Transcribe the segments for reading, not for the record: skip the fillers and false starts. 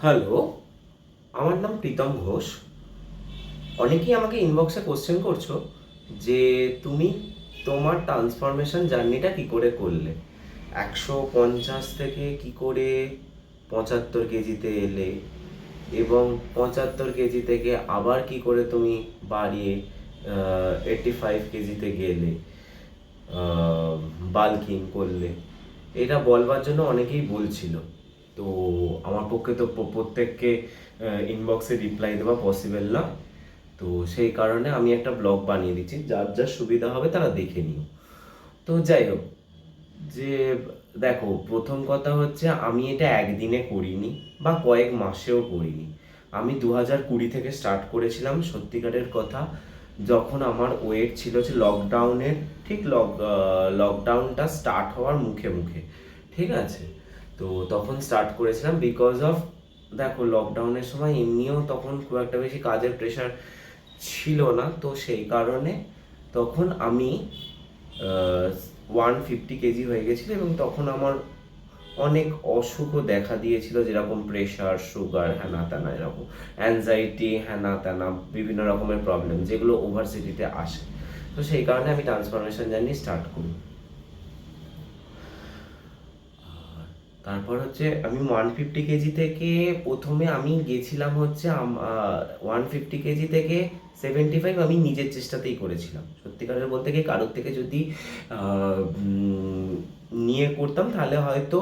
Hello, আমার নাম প্রীতম ঘোষ। অনেকেই আমাকে ইনবক্সে কোশ্চেন করছো যে তুমি তোমার ট্রান্সফরমেশন জার্নিটা কী করে করলে, 150 থেকে কি করে 75 কেজিতে এলে, এবং 75 কেজি থেকে আবার কি করে তুমি বাড়িয়ে 85 কেজিতে গেলে, বাল্কিং করলে। এটা বলবার জন্য অনেকেই বলছিল। তো আমার পক্ষে তো প্রত্যেককে ইনবক্সে রিপ্লাই দেওয়া পসিবল না। তো সেই কারণে আমি একটা ব্লগ বানিয়ে দিচ্ছি, যার যার সুবিধা হবে তারা দেখে নিও। তো যাই হোক, যে দেখো, প্রথম কথা হচ্ছে আমি এটা একদিনে করিনি বা কয়েক মাসেও করিনি। আমি 2020 থেকে স্টার্ট করেছিলাম। সত্যিকারের কথা, যখন আমার ওয়েট ছিল যে লকডাউনের ঠিক লকডাউনটা স্টার্ট হওয়ার মুখে মুখে, ঠিক আছে। তো তখন স্টার্ট করেছিলাম বিকজ অফ, দেখো, লকডাউনের সময় এমনিও তখন খুব একটা বেশি কাজের প্রেশার ছিল না। তো সেই কারণে তখন আমি 150 কেজি হয়ে গেছিল, এবং তখন আমার অনেক অসুখও দেখা দিয়েছিল, যেরকম প্রেশার, সুগার, হ্যানা ত্যানা, এরকম অ্যাংজাইটি, হ্যানা ত্যানা, বিভিন্ন রকমের প্রবলেম যেগুলো ওভারসিটিতে আসে। তো সেই কারণে আমি ট্রান্সফরমেশন জার্নি স্টার্ট করি। তারপর হচ্ছে আমি 150 কেজি থেকে প্রথমে আমি গেছিলাম হচ্ছে 150 কেজি থেকে 75 আমি নিজের চেষ্টাতেই করেছিলাম। সত্যিকারের বলতে গিয়ে কারোর থেকে যদি নিয়ে করতাম তাহলে হয়তো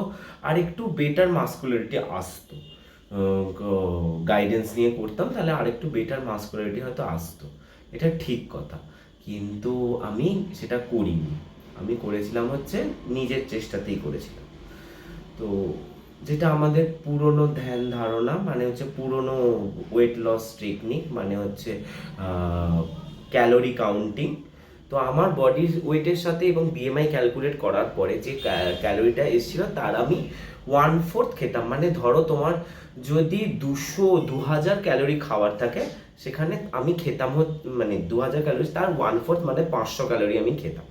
আর একটু বেটার মাস্কুলারিটি আসতো। গাইডেন্স নিয়ে করতাম তাহলে আর একটু বেটার মাস্কুলারিটি হয়তো আসতো, এটা ঠিক কথা। কিন্তু আমি সেটা করিনি। আমি করেছিলাম হচ্ছে নিজের চেষ্টাতেই করেছিলাম। তো যেটা আমাদের পুরনো ধ্যান ধারণা, মানে হচ্ছে পুরনো ওয়েট লস টেকনিক, মানে হচ্ছে ক্যালোরি কাউন্টিং। তো আমার বডির ওয়েটের সাথে এবং বিএমআই ক্যালকুলেট করার পরে যে ক্যালোরিটা এসেছিল তার আমি 1/4 খেতাম। মানে ধরো তোমার যদি 2000 ক্যালোরি খাওয়ার থাকে, সেখানে আমি খেতাম মানে 2000 ক্যালোরি, তার 1/4 মানে 500 ক্যালোরি আমি খেতাম।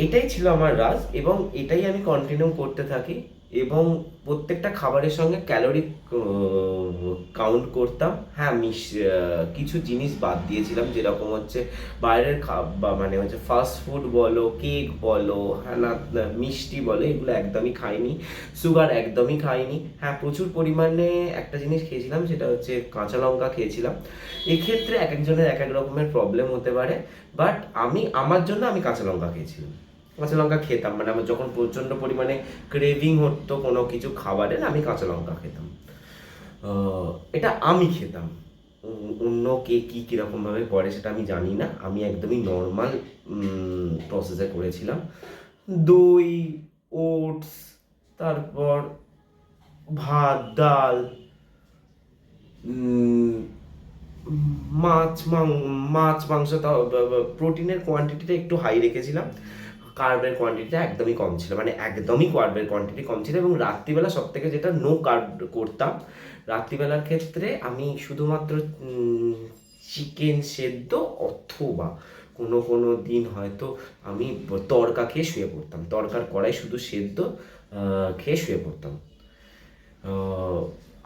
এটাই ছিল আমার রাজ, এবং এটাই আমি কন্টিনিউ করতে থাকি। এবং প্রত্যেকটা খাবারের সঙ্গে ক্যালোরি কাউন্ট করতাম। হ্যাঁ, কিছু জিনিস বাদ দিয়েছিলাম, যেরকম হচ্ছে বাইরের মানে হচ্ছে ফাস্ট ফুড বলো, কেক বলো, হ্যাঁ না, মিষ্টি বলো, এগুলো একদমই খাইনি। সুগার একদমই খাইনি। হ্যাঁ, প্রচুর পরিমাণে একটা জিনিস খেয়েছিলাম, সেটা হচ্ছে কাঁচা লঙ্কা খেয়েছিলাম। এক্ষেত্রে এক একজনের এক এক রকমের প্রবলেম হতে পারে, বাট আমার জন্য আমি কাঁচা লঙ্কা খেয়েছিলাম। কাঁচা লঙ্কা খেতাম, মানে আমার যখন প্রচণ্ড পরিমাণে ক্রেভিং হতো কোনো কিছু খাবারের, আমি কাঁচা লঙ্কা খেতাম। এটা আমি খেতাম। অন্য কে কী কীরকমভাবে করে সেটা আমি জানি না। আমি একদমই নর্মাল প্রসেসে করেছিলাম। দই, ওটস, তারপর ভাত, ডাল, মাছ মাংস, তাও প্রোটিনের কোয়ান্টিটিটা একটু হাই রেখেছিলাম। কার্বের কোয়ান্টিটিটা একদমই কম ছিল, মানে একদমই কার্বের কোয়ান্টিটি কম ছিল। এবং রাত্রিবেলা সব থেকে যেটা নো কার্ব করতাম, রাত্রিবেলার ক্ষেত্রে আমি শুধুমাত্র চিকেন সেদ্ধ, অথবা কোনো কোনো দিন হয়তো আমি তড়কা খেয়ে শুয়ে পড়তাম, তড়কার কড়াই শুধু সেদ্ধ খেয়ে শুয়ে পড়তাম।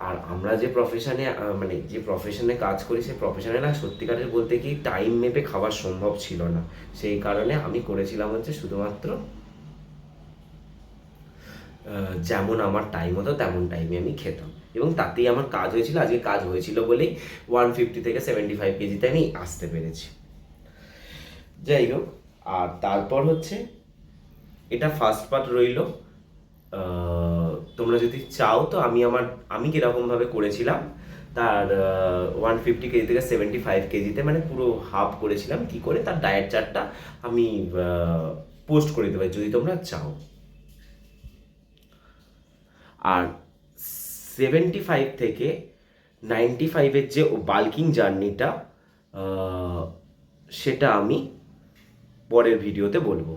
আর আমরা যে প্রফেশনে, মানে যে প্রফেশনে কাজ করি, সেই প্রফেশনে না, সত্যিকারের বলতে কি টাইম মেপে খাওয়া সম্ভব ছিল না। সেই কারণে আমি করেছিলাম হচ্ছে শুধুমাত্র যেমন আমার টাইম হতো তেমন টাইমে আমি খেতাম, এবং তাতেই আমার কাজ হয়েছিল। আজকে কাজ হয়েছিল বলেই 150 থেকে 75 কেজিতে আমি আসতে পেরেছি। যাই হোক, আর তারপর হচ্ছে এটা ফার্স্ট পার্ট রইল। তোমরা যদি চাও তো আমি কিরকমভাবে করেছিলাম তার 150 কেজি থেকে 75 কেজিতে, মানে পুরো হাফ করেছিলাম কি করে, তার ডায়েট চার্টটা আমি পোস্ট করে দিতে পারি যদি তোমরা চাও। আর 75 থেকে 95-এর যে বাল্কিং জার্নিটা, সেটা আমি পরের ভিডিওতে বলবো।